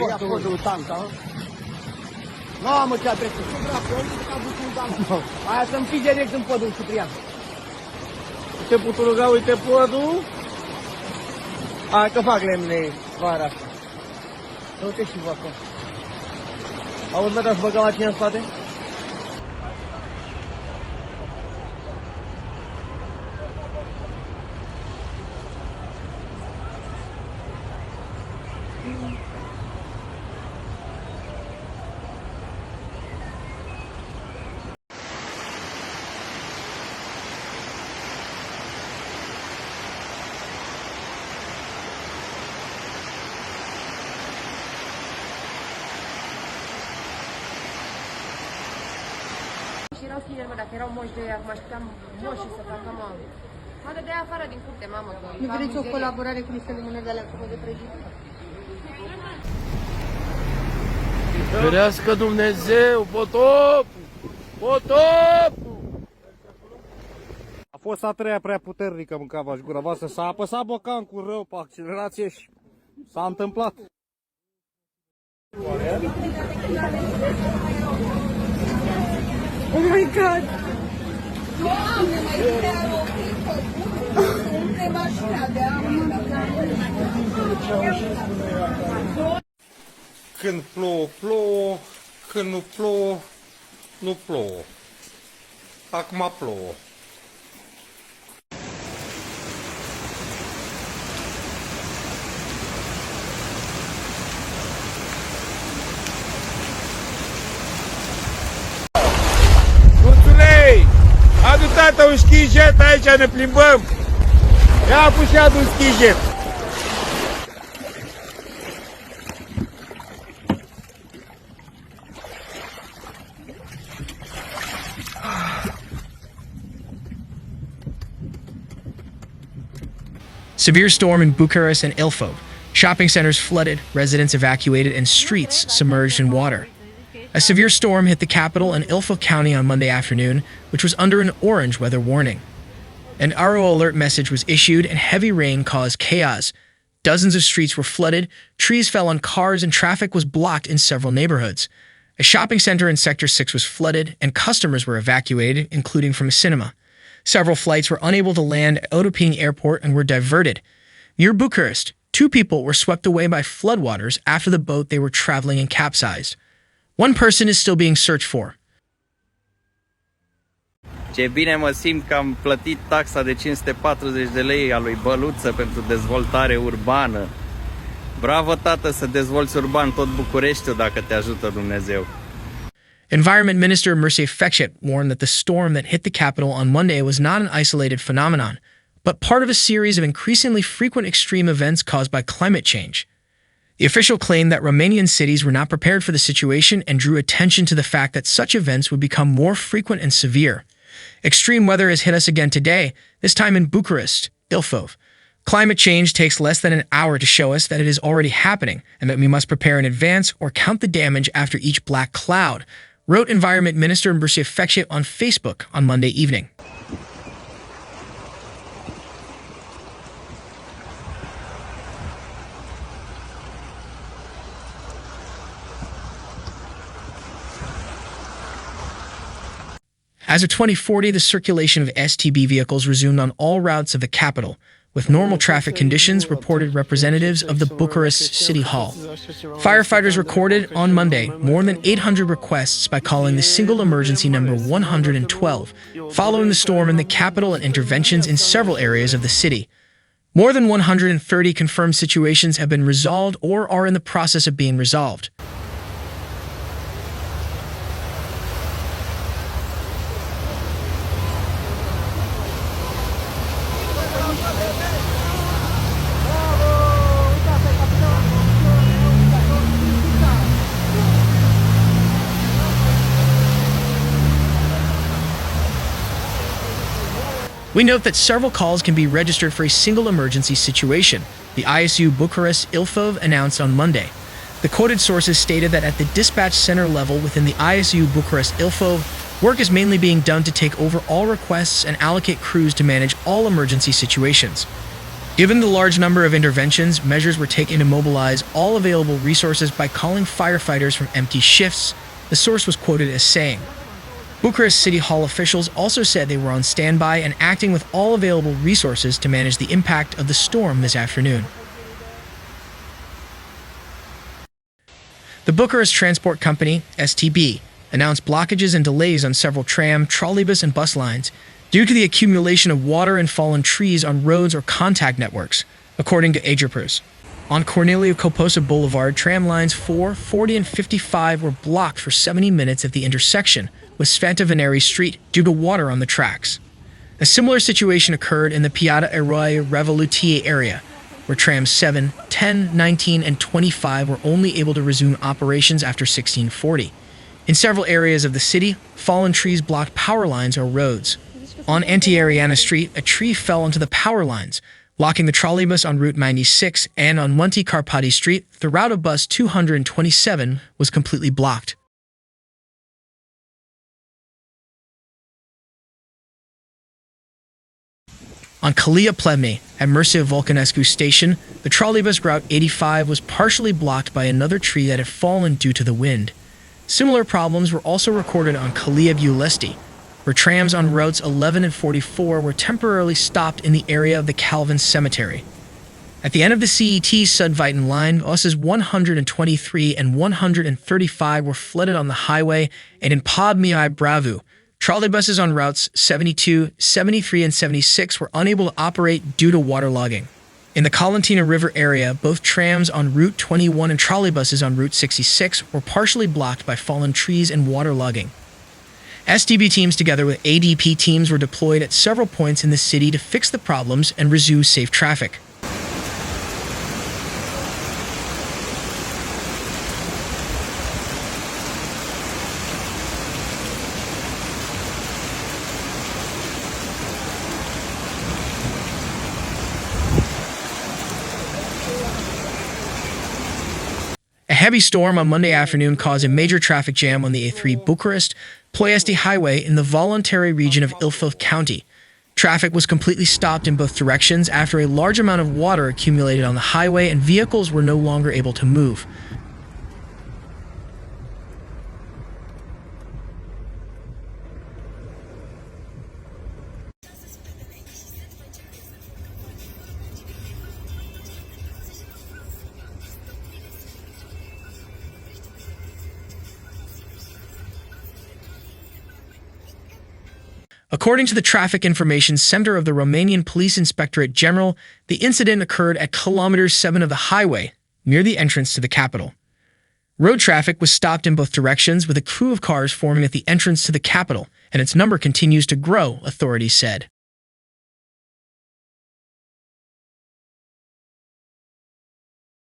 Ia podul tanca. Mamă, ce-a trecut. Aia să-mi fii direct în podul, Ciprian. Ce putul uite podul. Hai că fac lemne vara asta. Uite și vă acolo. Auzi, mă, dați băga la cine în spate? Și erau tineri, mă, dacă erau moși de acum așteptam moșii să facă, mă. Mă dădea afară din curte, mamă. Nu vreți o colaborare cu niște lămâne de alea de prăjit? Ferească Dumnezeu, potop! Potop! A fost a treia prea puternică mâncava și gura voastră. S-a apăsat bocancul rău pe accelerație și s-a întâmplat. Oh my God! Când plouă, plouă, când nu plouă, nu plouă. Acum plouă. Urțulei! Adu tata un ski-jet, aici ne plimbăm! Ia pus și adu un ski-jet! Severe storm in Bucharest and Ilfov. Shopping centers flooded, residents evacuated, and streets submerged in water. A severe storm hit the capital and Ilfov County on Monday afternoon, which was under an orange weather warning. An RO alert message was issued and heavy rain caused chaos. Dozens of streets were flooded, trees fell on cars, and traffic was blocked in several neighborhoods. A shopping center in Sector 6 was flooded, and customers were evacuated, including from a cinema. Several flights were unable to land at Otopeni Airport and were diverted. Near Bucharest, 2 people were swept away by floodwaters after the boat they were traveling in capsized. One person is still being searched for. Ce bine mă simt că am plătit taxa de 540 de lei a lui Băluță pentru dezvoltare urbană. Bravo, tată, să dezvolți urban tot Bucureștiul dacă te ajută Dumnezeu. Environment Minister Fechet warned that the storm that hit the capital on Monday was not an isolated phenomenon, but part of a series of increasingly frequent extreme events caused by climate change. The official claimed that Romanian cities were not prepared for the situation and drew attention to the fact that such events would become more frequent and severe. Extreme weather has hit us again today, this time in Bucharest, Ilfov. Climate change takes less than an hour to show us that it is already happening and that we must prepare in advance or count the damage after each black cloud, wrote Environment Minister Fechet on Facebook on Monday evening. As of 2040, the circulation of STB vehicles resumed on all routes of the capital, with normal traffic conditions, reported representatives of the Bucharest City Hall. Firefighters recorded on Monday more than 800 requests by calling the single emergency number 112, following the storm in the capital and interventions in several areas of the city. More than 130 confirmed situations have been resolved or are in the process of being resolved. We note that several calls can be registered for a single emergency situation, the ISU Bucharest Ilfov announced on Monday. The quoted sources stated that at the dispatch center level within the ISU Bucharest Ilfov, work is mainly being done to take over all requests and allocate crews to manage all emergency situations. Given the large number of interventions, measures were taken to mobilize all available resources by calling firefighters from empty shifts, the source was quoted as saying. Bucharest City Hall officials also said they were on standby and acting with all available resources to manage the impact of the storm this afternoon. The Bucharest Transport Company, STB, announced blockages and delays on several tram, trolleybus, and bus lines due to the accumulation of water and fallen trees on roads or contact networks, according to Agropers. On Corneliu Coposa Boulevard, tram lines 4, 40, and 55 were blocked for 70 minutes at the intersection with Sveta Veneri Street due to water on the tracks. A similar situation occurred in the Piața Eroi Revoluției area, where trams 7, 10, 19, and 25 were only able to resume operations after 1640. In several areas of the city, fallen trees blocked power lines or roads. On Antiariana Street, a tree fell onto the power lines, blocking the trolleybus on Route 96, and on Munte Carpati Street, the route of bus 227 was completely blocked. On Calia Plevne, at Mircea Vulcanescu Station, the trolleybus Route 85 was partially blocked by another tree that had fallen due to the wind. Similar problems were also recorded on Calia Bulesti, where trams on routes 11 and 44 were temporarily stopped in the area of the Calvin Cemetery. At the end of the CET Sudvitan line, buses 123 and 135 were flooded on the highway, and in Podmiai Bravu, trolleybuses on routes 72, 73, and 76 were unable to operate due to waterlogging. In the Colentina River area, both trams on Route 21 and trolleybuses on Route 66 were partially blocked by fallen trees and waterlogging. STB teams together with ADP teams were deployed at several points in the city to fix the problems and resume safe traffic. A heavy storm on Monday afternoon caused a major traffic jam on the A3 Bucharest-Ploiesti highway in the voluntary region of Ilfov County. Traffic was completely stopped in both directions after a large amount of water accumulated on the highway and vehicles were no longer able to move. According to the Traffic Information Center of the Romanian Police Inspectorate General, the incident occurred at kilometer 7 of the highway, near the entrance to the capital. Road traffic was stopped in both directions with a crew of cars forming at the entrance to the capital, and its number continues to grow, authorities said.